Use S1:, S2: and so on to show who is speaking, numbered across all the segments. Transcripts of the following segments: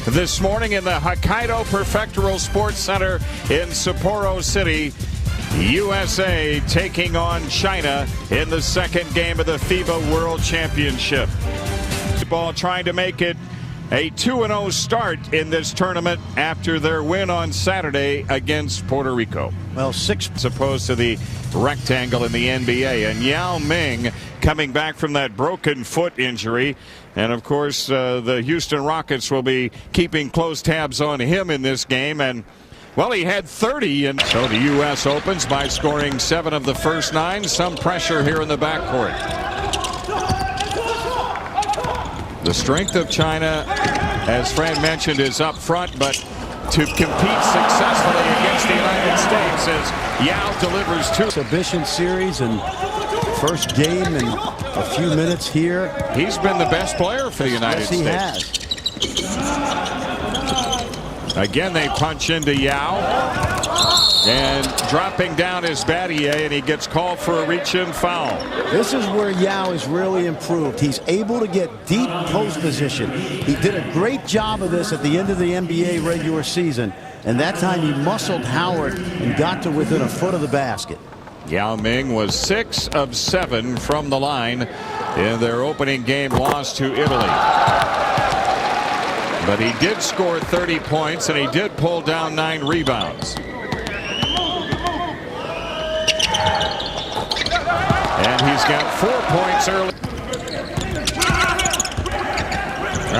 S1: this morning in the Hokkaido Prefectural Sports Center in Sapporo City. USA taking on China in the second game of the FIBA World Championship. Ball trying to make it a 2-0 start in this tournament after their win on Saturday against Puerto Rico.
S2: Well, 6
S1: as opposed to the rectangle in the NBA. And Yao Ming coming back from that broken foot injury. And of course, the Houston Rockets will be keeping close tabs on him in this game. And well, he had 30, and so the U.S. opens by scoring 7 of the first 9. Some pressure here in the backcourt. The strength of China, as Fran mentioned, is up front, but to compete successfully against the United States as Yao delivers 2.
S2: Exhibition series and first game in a few minutes here.
S1: He's been the best player for the United States.
S2: He has.
S1: Again, they punch into Yao, and dropping down is Battier, and he gets called for a reach-in foul.
S2: This is where Yao is really improved. He's able to get deep post position. He did a great job of this at the end of the NBA regular season, and that time he muscled Howard and got to within a foot of the basket.
S1: Yao Ming was 6 of 7 from the line in their opening game loss to Italy. But he did score 30 points, and he did pull down 9 rebounds. And he's got 4 points early.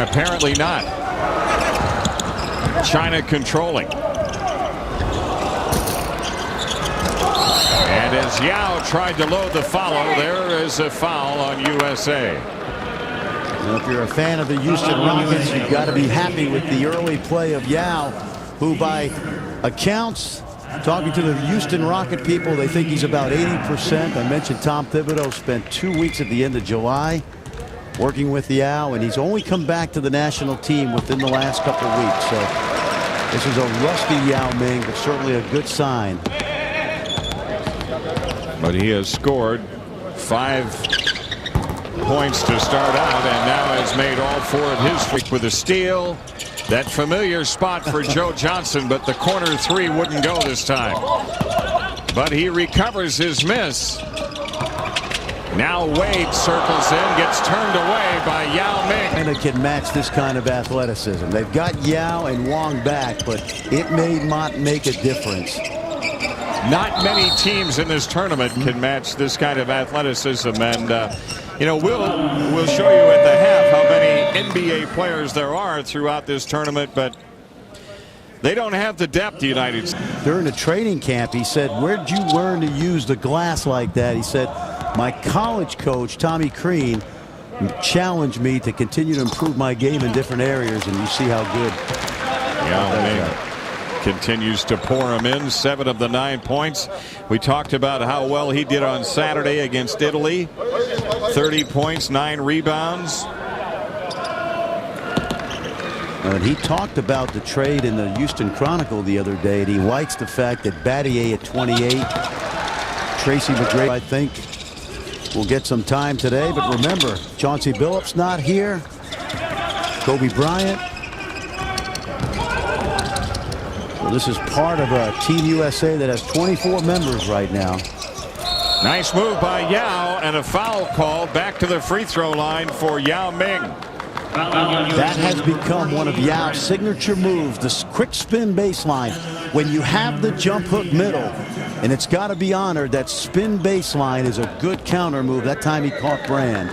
S1: Apparently not. China controlling. And as Yao tried to load the follow, there is a foul on USA.
S2: Well, if you're a fan of the Houston Rockets, you've got to be happy with the early play of Yao, who by accounts, talking to the Houston Rocket people, they think he's about 80%. I mentioned Tom Thibodeau spent 2 weeks at the end of July working with Yao, and he's only come back to the national team within the last couple of weeks. So this is a rusty Yao Ming, but certainly a good sign.
S1: But he has scored 5 points to start out, and now has made all 4 of his streak with a steal. That familiar spot for Joe Johnson, but the corner 3 wouldn't go this time. But he recovers his miss. Now Wade circles in, gets turned away by Yao Ming.
S2: And it can match this kind of athleticism. They've got Yao and Wong back, but it may not make a difference.
S1: Not many teams in this tournament can match this kind of athleticism, and you know, we'll show you at the half how many NBA players there are throughout this tournament, but they don't have the depth the United States.
S2: During the training camp, he said, "Where'd you learn to use the glass like that?" He said, "My college coach, Tommy Crean, challenged me to continue to improve my game in different areas," and you see how good
S1: Yao Ming continues to pour him in. 7 of the 9 points. We talked about how well he did on Saturday against Italy. 30 points, 9 rebounds.
S2: And he talked about the trade in the Houston Chronicle the other day, and he likes the fact that Battier at 28, Tracy McGrady, I think, will get some time today. But remember, Chauncey Billups not here. Kobe Bryant. Well, this is part of a Team USA that has 24 members right now.
S1: Nice move by Yao, and a foul call back to the free throw line for Yao Ming.
S2: That has become one of Yao's signature moves, this quick spin baseline. When you have the jump hook middle, and it's got to be honored, that spin baseline is a good counter move. That time he caught Brand.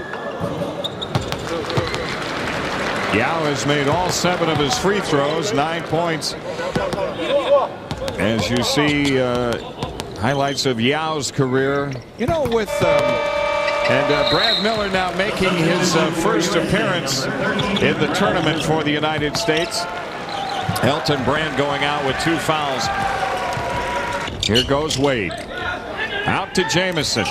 S1: Yao has made all 7 of his free throws, 9 points. As you see, highlights of Yao's career, you know, with Brad Miller now making his first appearance in the tournament for the United States. Elton Brand going out with 2 fouls. Here goes Wade. Out to Jamison.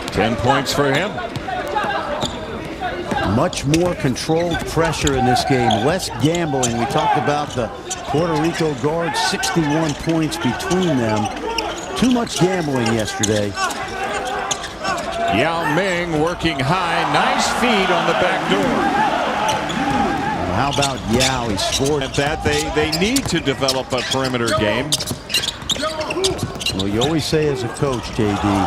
S1: 10 points for him.
S2: Much more controlled pressure in this game, less gambling. We talked about the Puerto Rico guards, 61 points between them. Too much gambling yesterday.
S1: Yao Ming working high. Nice feed on the back door.
S2: How about Yao? He scored.
S1: At that, they need to develop a perimeter game.
S2: Well, you always say as a coach, JD.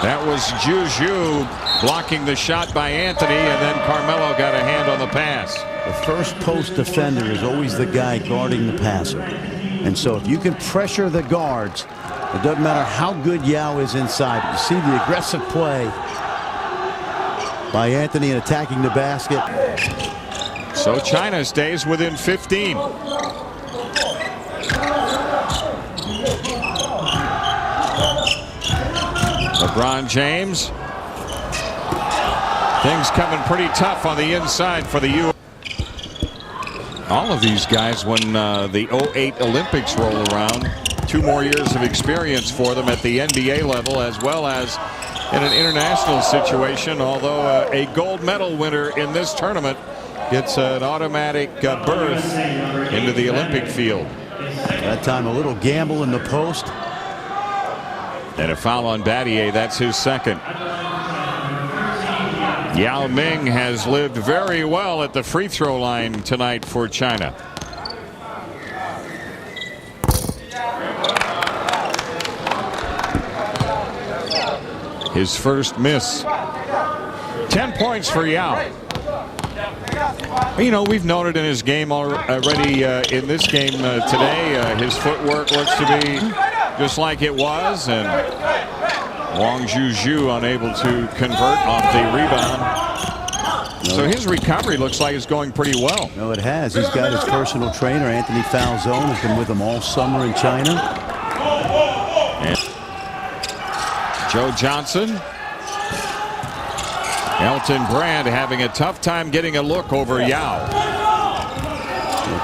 S1: That was Juju blocking the shot by Anthony, and then Carmelo got a hand on the pass.
S2: The first post defender is always the guy guarding the passer. And so if you can pressure the guards, it doesn't matter how good Yao is inside. You see the aggressive play by Anthony in attacking the basket.
S1: So China stays within 15. LeBron James. Things coming pretty tough on the inside for the U.S. All of these guys, when the 08 Olympics roll around, 2 more years of experience for them at the NBA level as well as in an international situation. Although a gold medal winner in this tournament gets an automatic berth into the Olympic field.
S2: That time a little gamble in the post.
S1: And a foul on Battier. That's his second. Yao Ming has lived very well at the free throw line tonight for China. His first miss. 10 points for Yao. You know, we've noted in his game already in this game today, his footwork looks to be just like it was, and Wang Juju unable to convert off the rebound. So his recovery looks like it's going pretty well.
S2: No, it has. He's got his personal trainer, Anthony Falzone, has been with him all summer in China.
S1: And Joe Johnson. Elton Brand having a tough time getting a look over Yao.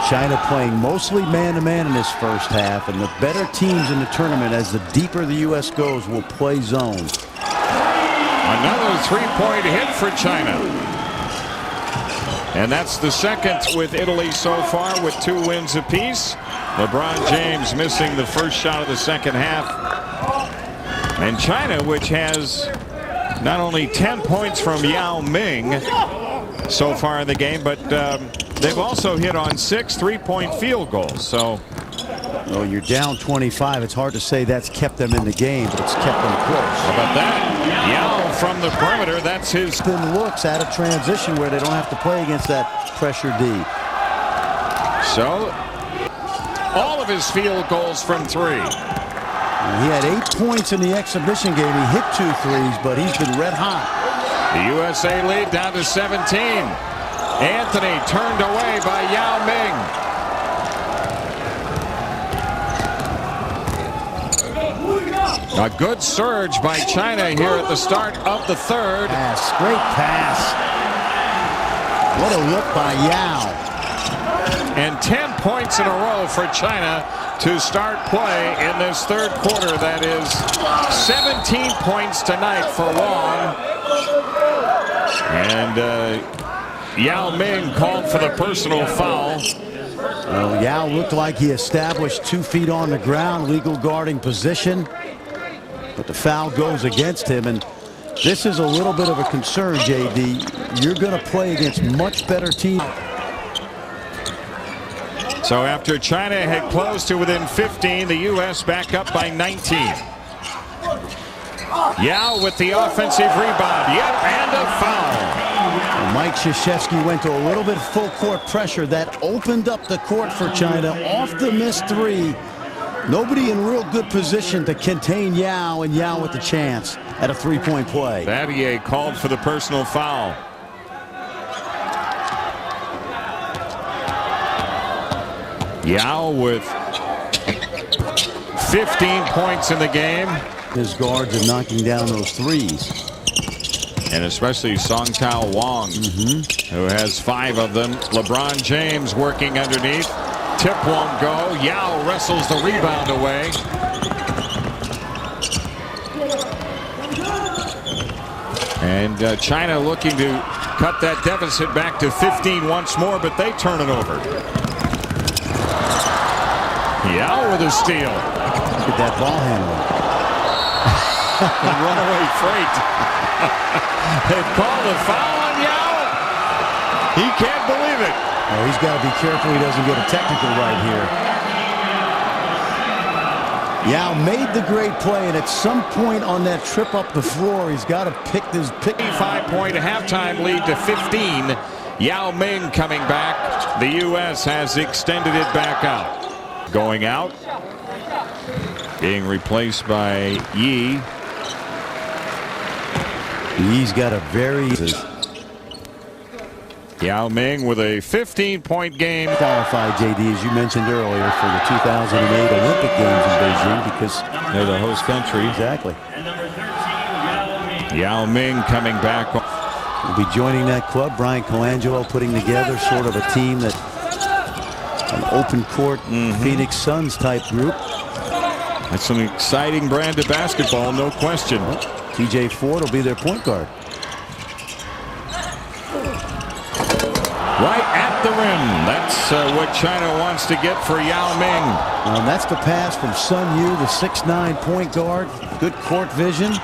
S2: China playing mostly man-to-man in this first half, and the better teams in the tournament, as the deeper the U.S. goes, will play zone.
S1: Another 3-point hit for China. And that's the second with Italy so far with 2 wins apiece. LeBron James missing the first shot of the second half. And China, which has not only 10 points from Yao Ming so far in the game, but they've also hit on 6 3-point field goals. So,
S2: well, you're down 25. It's hard to say that's kept them in the game, but it's kept them close.
S1: How about that? Yao from the perimeter. That's his
S2: spin looks at a transition where they don't have to play against that pressure D.
S1: So, all of his field goals from 3.
S2: He had 8 points in the exhibition game. He hit 2 threes, but he's been red hot.
S1: The USA lead down to 17. Anthony turned away by Yao Ming. A good surge by China here at the start of the third.
S2: Pass, great pass. What a look by Yao.
S1: And 10 points in a row for China to start play in this third quarter. That is 17 points tonight for Wang. And Yao Ming called for the personal foul.
S2: Well, Yao looked like he established 2 feet on the ground, legal guarding position. But the foul goes against him, and this is a little bit of a concern, JD. You're going to play against much better teams.
S1: So after China had closed to within 15, the U.S. back up by 19. Yao with the offensive rebound. Yep, and a foul.
S2: Mike Krzyzewski went to a little bit full court pressure. That opened up the court for China off the missed 3. Nobody in real good position to contain Yao, and Yao with the chance at a 3-point play.
S1: Battier called for the personal foul. Yao with 15 points in the game.
S2: His guards are knocking down those threes.
S1: And especially Song Tao Wang, who has 5 of them. LeBron James working underneath. Tip won't go. Yao wrestles the rebound away. And China looking to cut that deficit back to 15 once more, but they turn it over. Yao with a steal.
S2: Look at that ball handling.
S1: The runaway freight. They've called a foul on Yao. He can't believe it.
S2: Oh, he's got to be careful he doesn't get a technical right here. Yao made the great play, and at some point on that trip up the floor, he's got to pick his
S1: 5-point halftime lead to 15. Yao Ming coming back. The U.S. has extended it back out. Going out. Being replaced by Yi.
S2: He's got a very...
S1: Yao Ming with a 15-point game.
S2: Qualified, JD, as you mentioned earlier, for the 2008 Olympic Games in Beijing because
S1: they're the host country.
S2: Exactly.
S1: Yao Ming coming back.
S2: Will be joining that club. Brian Colangelo putting together sort of a team that an open court Phoenix Suns type group.
S1: That's an exciting brand of basketball, no question.
S2: TJ Ford will be their point guard.
S1: Right at the rim. That's what China wants to get for Yao Ming.
S2: And that's the pass from Sun Yu, the 6'9" point guard. Good court vision.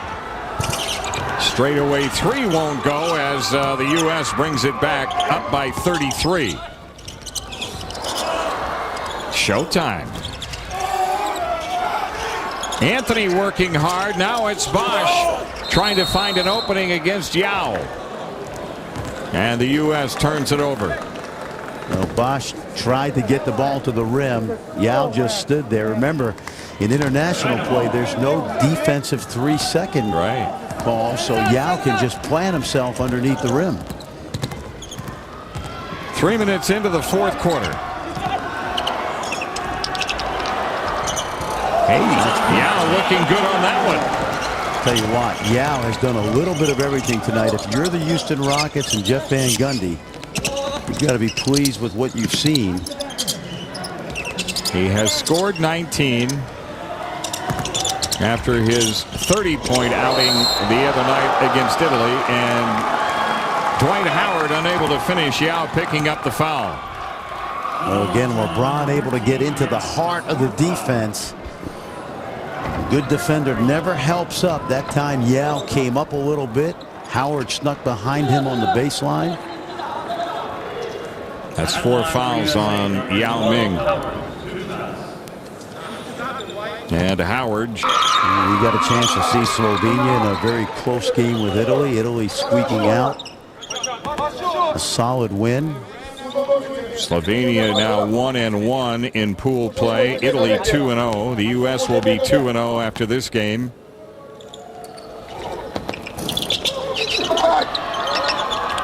S1: Straightaway three won't go as the U.S. brings it back up by 33. Showtime. Anthony working hard. Now it's Bosch trying to find an opening against Yao. And the U.S. turns it over.
S2: Well, Bosch tried to get the ball to the rim. Yao just stood there. Remember, in international play, there's no defensive 3-second call, so Yao can just plant himself underneath the rim.
S1: 3 minutes into the fourth quarter. Hey, Yao looking good on that one.
S2: Tell you what, Yao has done a little bit of everything tonight. If you're the Houston Rockets and Jeff Van Gundy, you've got to be pleased with what you've seen.
S1: He has scored 19 after his 30-point outing the other night against Italy, and Dwight Howard unable to finish. Yao picking up the foul.
S2: Well, again, LeBron able to get into the heart of the defense. Good defender never helps up. That time Yao came up a little bit. Howard snuck behind him on the baseline.
S1: That's 4 fouls on Yao Ming. And Howard.
S2: We got a chance to see Slovenia in a very close game with Italy. Italy squeaking out. A solid win.
S1: Slovenia now 1-1 in pool play. Italy 2-0. The U.S. will be 2-0 after this game.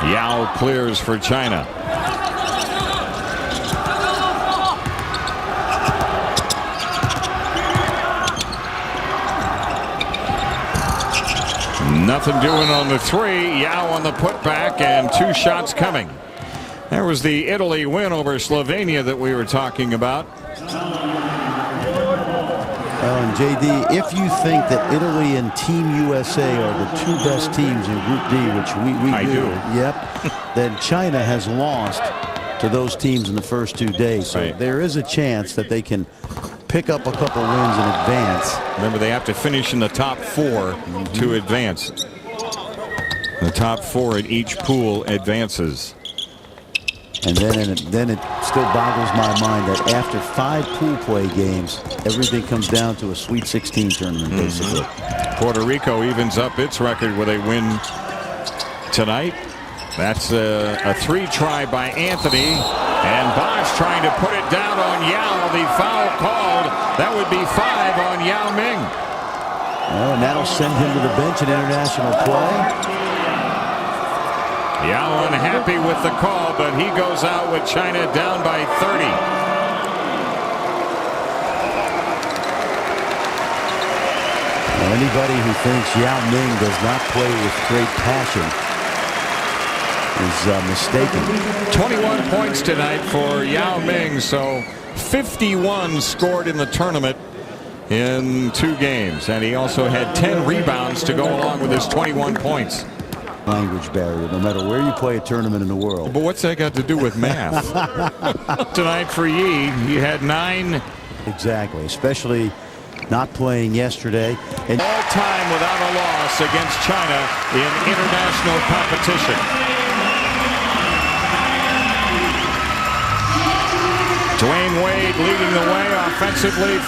S1: Yao clears for China. Nothing doing on the three. Yao on the putback, and 2 shots coming. There was the Italy win over Slovenia that we were talking about.
S2: And JD, if you think that Italy and Team USA are the 2 best teams in Group D, which we do, yep, then China has lost to those teams in the first 2 days. So there is a chance that they can pick up a couple wins and advance.
S1: Remember, they have to finish in the top 4 to advance. The top 4 in each pool advances.
S2: And then it still boggles my mind that after 5 pool play games, everything comes down to a Sweet 16 tournament, basically.
S1: Puerto Rico evens up its record with a win tonight. That's a 3-try by Anthony. And Bosch trying to put it down on Yao. The foul called. That would be 5 on Yao Ming.
S2: Well, and that'll send him to the bench in international play.
S1: Yao unhappy with the call, but he goes out with China down by 30.
S2: Well, anybody who thinks Yao Ming does not play with great passion is mistaken.
S1: 21 points tonight for Yao Ming, so 51 scored in the tournament in 2 games, and he also had 10 rebounds to go along with his 21 points.
S2: Language barrier, no matter where you play a tournament in the world.
S1: But what's that got to do with math? Tonight for Yi, he had 9.
S2: Exactly, especially not playing yesterday. And
S1: all time without a loss against China in international competition. Dwayne Wade leading the way offensively